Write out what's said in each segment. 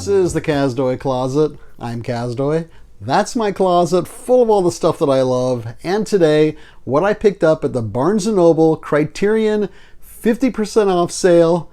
This is the Kazdoy Closet. I'm Kazdoy. That's my closet full of all the stuff that I love. And today, what I picked up at the Barnes & Noble Criterion 50% off sale.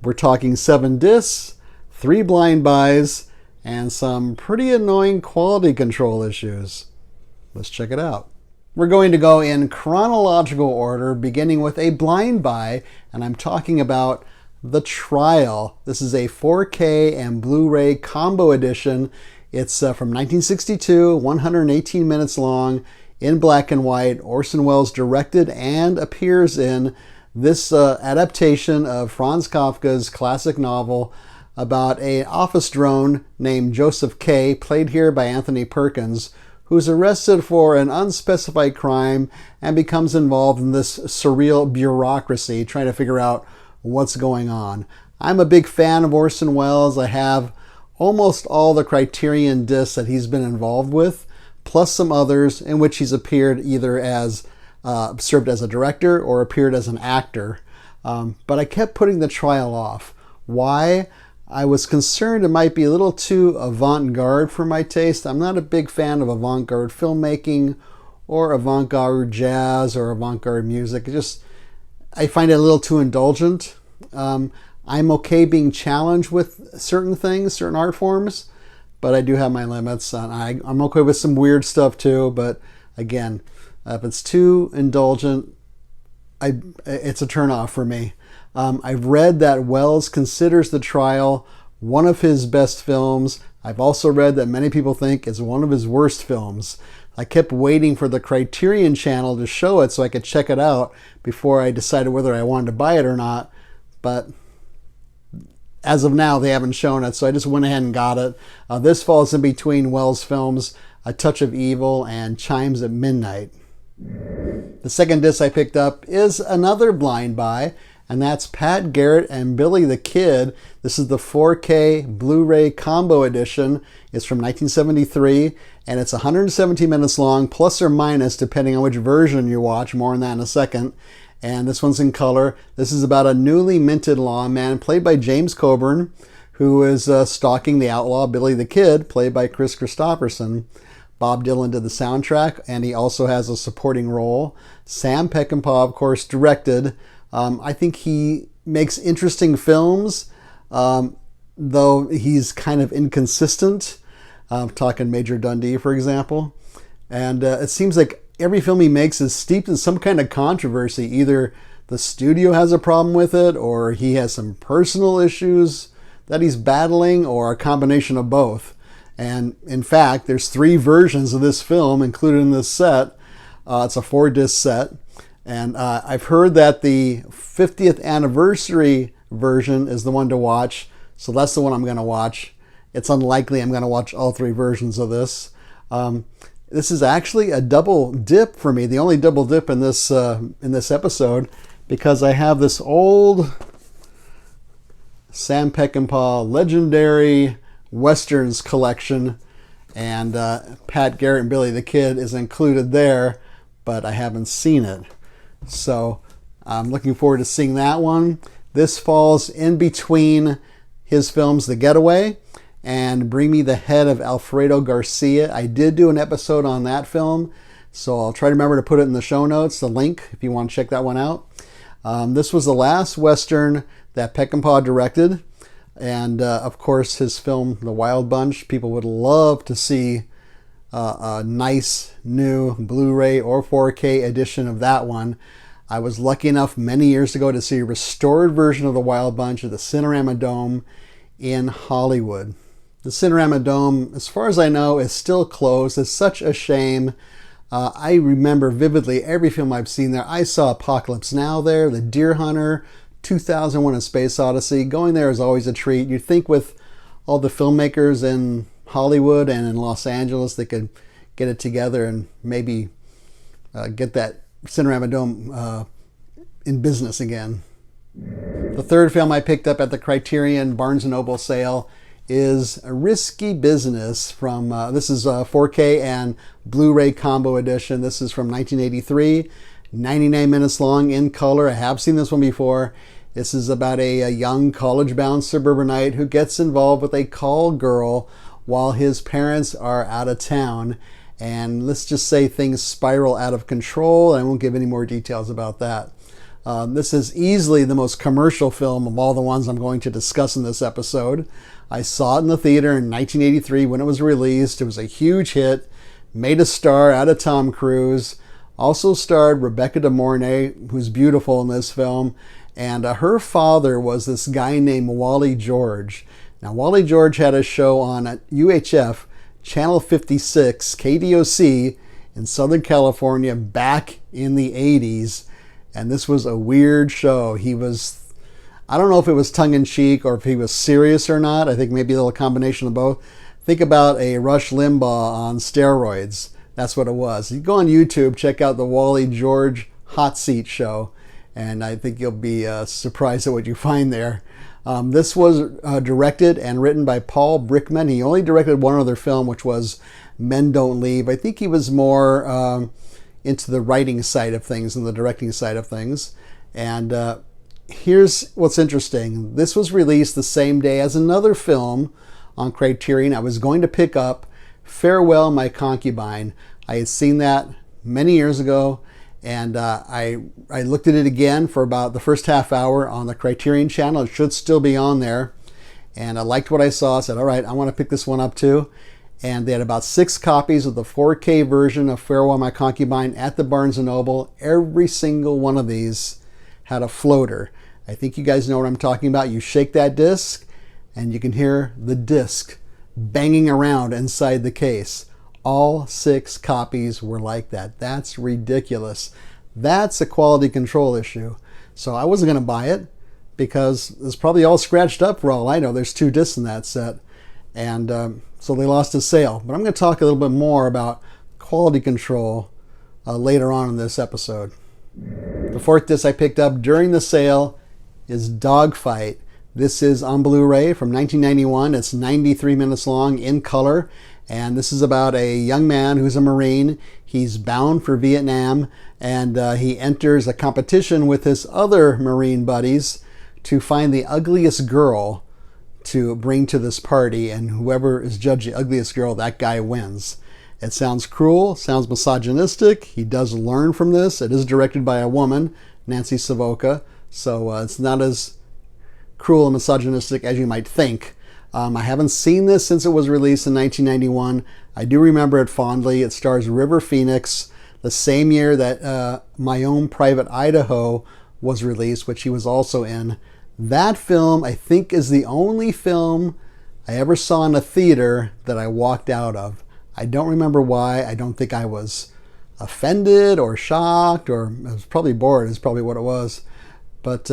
We're talking 7 discs, 3 blind buys, and some pretty annoying quality control issues. Let's check it out. We're going to go in chronological order, beginning with a blind buy, and I'm talking about The Trial. This is a 4K and Blu-ray combo edition. It's from 1962, 118 minutes long, in black and white. Orson Welles directed and appears in this adaptation of Franz Kafka's classic novel about an office drone named Joseph K., played here by Anthony Perkins, who's arrested for an unspecified crime and becomes involved in this surreal bureaucracy, trying to figure out what's going on. I'm a big fan of Orson Welles. I have almost all the Criterion discs that he's been involved with, plus some others in which he's appeared either as served as a director or appeared as an actor. But I kept putting The Trial off. Why? I was concerned it might be a little too avant-garde for my taste. I'm not a big fan of avant-garde filmmaking or avant-garde jazz or avant-garde music. I find it a little too indulgent. I'm okay being challenged with certain things, certain art forms, but I do have my limits. And I'm okay with some weird stuff too, but again, if it's too indulgent, it's a turn-off for me. I've read that Welles considers The Trial one of his best films. I've also read that many people think it's one of his worst films. I kept waiting for the Criterion channel to show it so I could check it out before I decided whether I wanted to buy it or not. But as of now, they haven't shown it, so I just went ahead and got it. This falls in between Welles' films A Touch of Evil and Chimes at Midnight. The second disc I picked up is another blind buy, and that's Pat Garrett and Billy the Kid. This is the 4K Blu-ray combo edition. It's from 1973, and it's 117 minutes long, plus or minus, depending on which version you watch. More on that in a second. And this one's in color. This is about a newly minted lawman, played by James Coburn, who is stalking the outlaw Billy the Kid, played by Chris Christopherson. Bob Dylan did the soundtrack, and he also has a supporting role. Sam Peckinpah, of course, directed. I think he makes interesting films, though he's kind of inconsistent. Talking Major Dundee, for example. And it seems like every film he makes is steeped in some kind of controversy. Either the studio has a problem with it, or he has some personal issues that he's battling, or a combination of both. And in fact, there's 3 versions of this film included in this set. It's a 4-disc set. And I've heard that the 50th anniversary version is the one to watch. So that's the one I'm going to watch. It's unlikely I'm going to watch all 3 versions of this. This is actually a double dip for me. The only double dip in this episode, because I have this old Sam Peckinpah legendary Westerns collection, and Pat Garrett and Billy the Kid is included there, but I haven't seen it. So I'm looking forward to seeing that one. This falls in between his films The Getaway and Bring Me the Head of Alfredo Garcia. I did do an episode on that film, so I'll try to remember to put it in the show notes, the link, if you want to check that one out. This was the last Western that Peckinpah directed, and of course his film The Wild Bunch. People would love to see a nice new Blu-ray or 4K edition of that one. I was lucky enough many years ago to see a restored version of The Wild Bunch at the Cinerama Dome in Hollywood. The Cinerama Dome, as far as I know, is still closed. It's such a shame. I remember vividly every film I've seen there. I saw Apocalypse Now there, The Deer Hunter, 2001: A Space Odyssey. Going there is always a treat. You'd think with all the filmmakers in Hollywood and in Los Angeles, they could get it together and maybe get that Cinerama Dome in business again. The third film I picked up at the Criterion Barnes & Noble sale is Risky Business from, this is a 4K and Blu-ray combo edition. This is from 1983, 99 minutes long, in color. I have seen this one before. This is about a young college-bound suburbanite who gets involved with a call girl while his parents are out of town. And let's just say things spiral out of control. I won't give any more details about that. This is easily the most commercial film of all the ones I'm going to discuss in this episode. I saw it in the theater in 1983 when it was released. It was a huge hit, made a star out of Tom Cruise. Also starred Rebecca De Mornay, who's beautiful in this film. And her father was this guy named Wally George. Now, Wally George had a show on UHF, Channel 56, KDOC, in Southern California back in the 80s. And this was a weird show. I don't know if it was tongue-in-cheek or if he was serious or not. I think maybe a little combination of both. Think about a Rush Limbaugh on steroids. That's what it was. You go on YouTube, check out the Wally George Hot Seat Show, and I think you'll be surprised at what you find there. This was directed and written by Paul Brickman. He only directed one other film, which was Men Don't Leave. I think he was more into the writing side of things than the directing side of things. And here's what's interesting. This was released the same day as another film on Criterion I was going to pick up, Farewell, My Concubine. I had seen that many years ago, and I looked at it again for about the first half hour on the Criterion channel. It should still be on there. And I liked what I saw. I said, all right, I want to pick this one up too. And they had about 6 copies of the 4K version of Farewell, My Concubine at the Barnes & Noble. Every single one of these had a floater. I think you guys know what I'm talking about. You shake that disc, and you can hear the disc banging around inside the case. All 6 copies were like that. That's ridiculous. That's a quality control issue. So I wasn't going to buy it because it's probably all scratched up for all I know. There's 2 discs in that set. And so they lost a sale. But I'm going to talk a little bit more about quality control later on in this episode. The 4th disc I picked up during the sale is Dogfight. This is on Blu-ray from 1991. It's 93 minutes long in color. And this is about a young man who's a Marine. He's bound for Vietnam, and he enters a competition with his other Marine buddies to find the ugliest girl to bring to this party. And whoever is judged the ugliest girl, that guy wins. It sounds cruel, sounds misogynistic. He does learn from this. It is directed by a woman, Nancy Savoca. So it's not as cruel and misogynistic as you might think. I haven't seen this since it was released in 1991. I do remember it fondly. It stars River Phoenix, the same year that My Own Private Idaho was released, which he was also in. That film, I think, is the only film I ever saw in a theater that I walked out of. I don't remember why. I don't think I was offended or shocked, or I was probably bored is probably what it was. But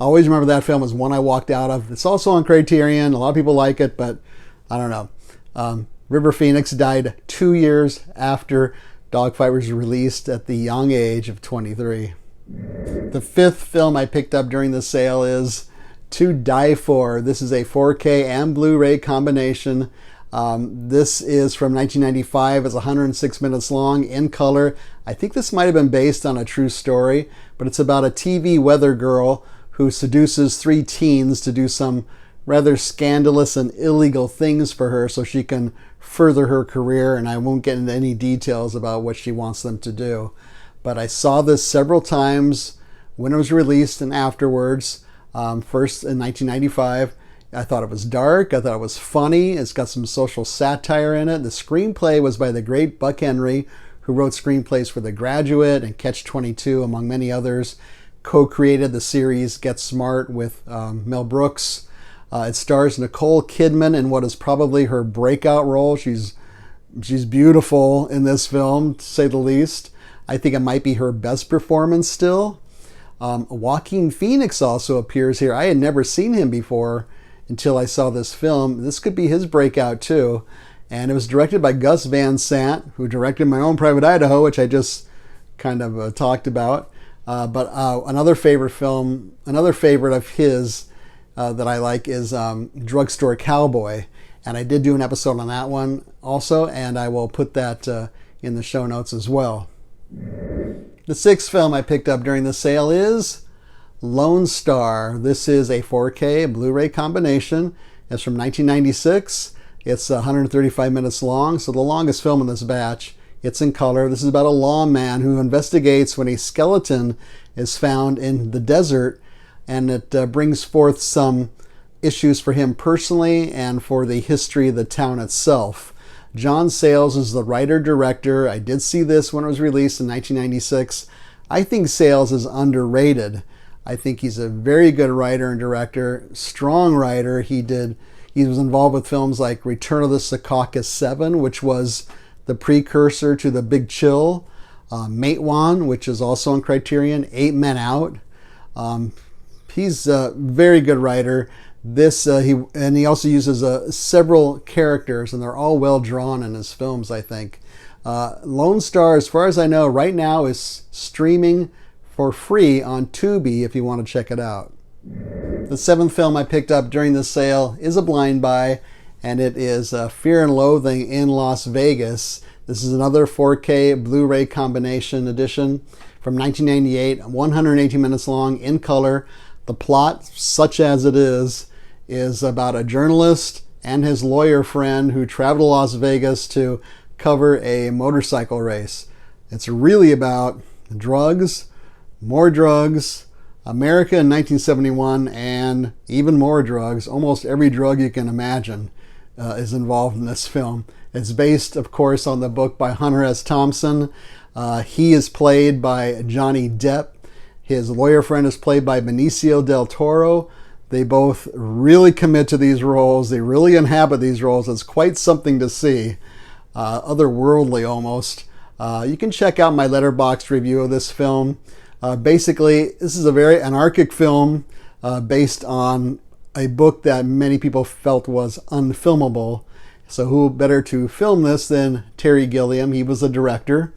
I always remember that film as one I walked out of. It's also on Criterion. A lot of people like it, but I don't know. River Phoenix died 2 years after Dogfight was released at the young age of 23. The 5th film I picked up during the sale is To Die For. This is a 4K and Blu-ray combination. This is from 1995. It's 106 minutes long in color. I think this might have been based on a true story, but it's about a TV weather girl who seduces 3 teens to do some rather scandalous and illegal things for her so she can further her career, and I won't get into any details about what she wants them to do. But I saw this several times when it was released and afterwards. First in 1995. I thought it was dark. I thought it was funny. It's got some social satire in it. The screenplay was by the great Buck Henry, who wrote screenplays for The Graduate and Catch-22, among many others. Co-created the series Get Smart with Mel Brooks. It stars Nicole Kidman in what is probably her breakout role. She's beautiful in this film, to say the least. I think it might be her best performance still. Joaquin Phoenix also appears here. I had never seen him before until I saw this film. This could be his breakout too. And it was directed by Gus Van Sant, who directed My Own Private Idaho, which I just kind of talked about. But another favorite of his that I like is Drugstore Cowboy. And I did do an episode on that one also, and I will put that in the show notes as well. The 6th film I picked up during the sale is Lone Star. This is a 4K Blu-ray combination. It's from 1996. It's 135 minutes long, so the longest film in this batch. It's in color. This is about a lawman who investigates when a skeleton is found in the desert, and it brings forth some issues for him personally and for the history of the town itself. John Sayles is the writer-director. I did see this when it was released in 1996. I think Sayles is underrated. I think he's a very good writer and director, strong writer. He was involved with films like Return of the Secaucus 7, which was the precursor to The Big Chill, Matewan, which is also on Criterion, 8 Men Out. He's a very good writer. He also uses several characters, and they're all well drawn in his films, I think. Lone Star, as far as I know, right now is streaming for free on Tubi if you want to check it out. The 7th film I picked up during the sale is a blind buy, and it is Fear and Loathing in Las Vegas. This is another 4K Blu-ray combination edition from 1998, 118 minutes long, in color. The plot, such as it is about a journalist and his lawyer friend who travel to Las Vegas to cover a motorcycle race. It's really about drugs, more drugs, America in 1971, and even more drugs. Almost every drug you can imagine is involved in this film. It's based, of course, on the book by Hunter S. Thompson. He is played by Johnny Depp. His lawyer friend is played by Benicio del Toro. They both really commit to these roles. They really inhabit these roles. It's quite something to see. Otherworldly almost. You can check out my Letterboxd review of this film. Basically, this is a very anarchic film based on a book that many people felt was unfilmable. So who better to film this than Terry Gilliam? He was the director.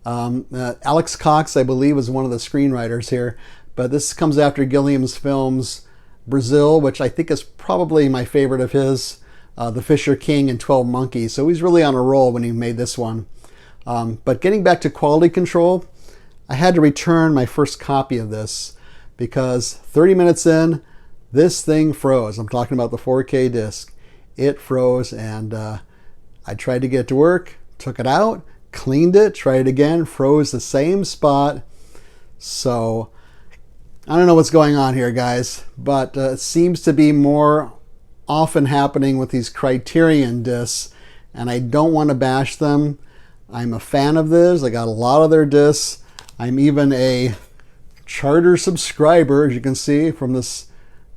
Alex Cox, I believe, was one of the screenwriters here. But this comes after Gilliam's films Brazil, which I think is probably my favorite of his, The Fisher King, and 12 Monkeys. So he's really on a roll when he made this one. But getting back to quality control, I had to return my first copy of this because 30 minutes in, this thing froze. I'm talking about the 4K disc. It froze, and I tried to get it to work, took it out, cleaned it, tried it again, froze the same spot. So I don't know what's going on here, guys, but it seems to be more often happening with these Criterion discs, and I don't want to bash them. I'm a fan of this. I got a lot of their discs. I'm even a charter subscriber, as you can see from this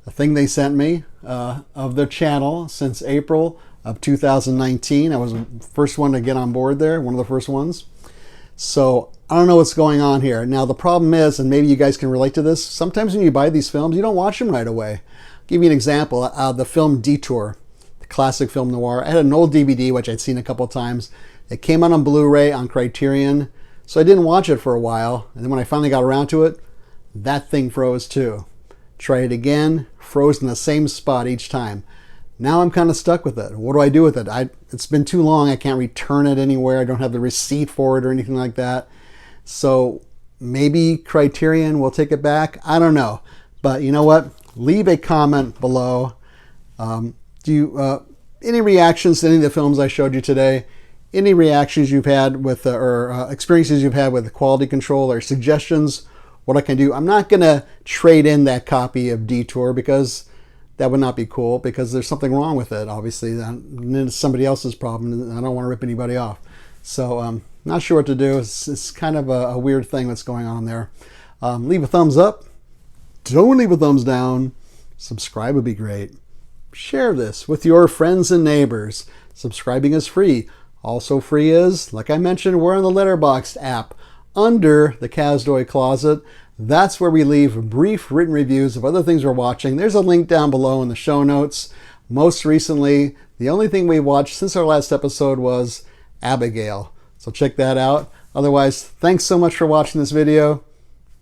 thing they sent me of their channel since April of 2019. I was the first one to get on board there, one of the first ones. So I don't know what's going on here. Now the problem is, and maybe you guys can relate to this, sometimes when you buy these films, you don't watch them right away. I'll give you an example. The film Detour, the classic film noir. I had an old DVD, which I'd seen a couple of times. It came out on Blu-ray on Criterion, so I didn't watch it for a while. And then when I finally got around to it, that thing froze too. Try it again, froze in the same spot each time. Now I'm kind of stuck with it. What do I do with it? It's been too long. I can't return it anywhere. I don't have the receipt for it or anything like that. So maybe Criterion will take it back. I don't know. But you know what? Leave a comment below. Any reactions to any of the films I showed you today? Any reactions you've had with, or experiences you've had with quality control, or suggestions what I can do? I'm not going to trade in that copy of Detour because that would not be cool, because there's something wrong with it, obviously. It's somebody else's problem, and I don't want to rip anybody off. So not sure what to do. It's kind of a weird thing that's going on there. Leave a thumbs up. Don't leave a thumbs down. Subscribe would be great. Share this with your friends and neighbors. Subscribing is free. Also free is, like I mentioned, we're on the Letterboxd app under the Kazdoy closet. That's where we leave brief written reviews of other things we're watching. There's a link down below in the show notes. Most recently, the only thing we watched since our last episode was Abigail. So check that out. Otherwise, thanks so much for watching this video.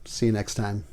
See you next time.